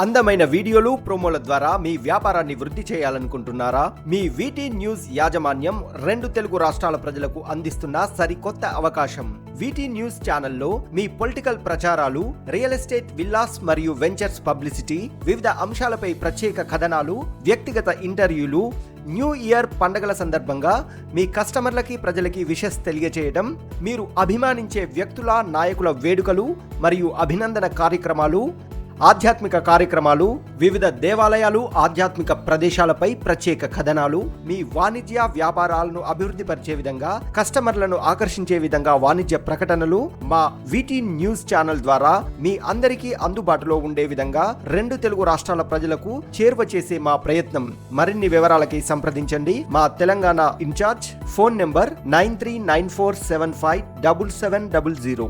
అందమైన వీడియోలు ప్రోమోల ద్వారా మీ వ్యాపారాన్ని వృద్ధి చేయాలనుకుంటున్నారా? మీ వీటీ న్యూస్ యాజమాన్యం 2 తెలుగు రాష్ట్రాల ప్రజలకు అందిస్తున్న సరికొత్త అవకాశం. వీటీ న్యూస్ ఛానల్లో మీ పొలిటికల్ ప్రచారాలు, రియల్ ఎస్టేట్, విల్లాస్ మరియు వెంచర్స్ పబ్లిసిటీ, వివిధ అంశాలపై ప్రత్యేక కథనాలు, వ్యక్తిగత ఇంటర్వ్యూలు, న్యూ ఇయర్ పండుగల సందర్భంగా మీ కస్టమర్లకి, ప్రజలకి విషెస్ తెలియజేయడం, మీరు అభిమానించే వ్యక్తుల, నాయకుల వేడుకలు మరియు అభినందన కార్యక్రమాలు, ఆధ్యాత్మిక కార్యక్రమాలు, వివిధ దేవాలయాలు, ఆధ్యాత్మిక ప్రదేశాలపై ప్రత్యేక కథనాలు, మీ వాణిజ్య వ్యాపారాలను అభివృద్ధి పరిచే విధంగా, కస్టమర్లను ఆకర్షించే విధంగా వాణిజ్య ప్రకటనలు మా వీటీ న్యూస్ ఛానల్ ద్వారా మీ అందరికీ అందుబాటులో ఉండే విధంగా 2 తెలుగు రాష్ట్రాల ప్రజలకు చేరువ చేసే మా ప్రయత్నం. మరిన్ని వివరాలకి సంప్రదించండి మా తెలంగాణ ఇన్ఛార్జ్. Phone number 9394757700.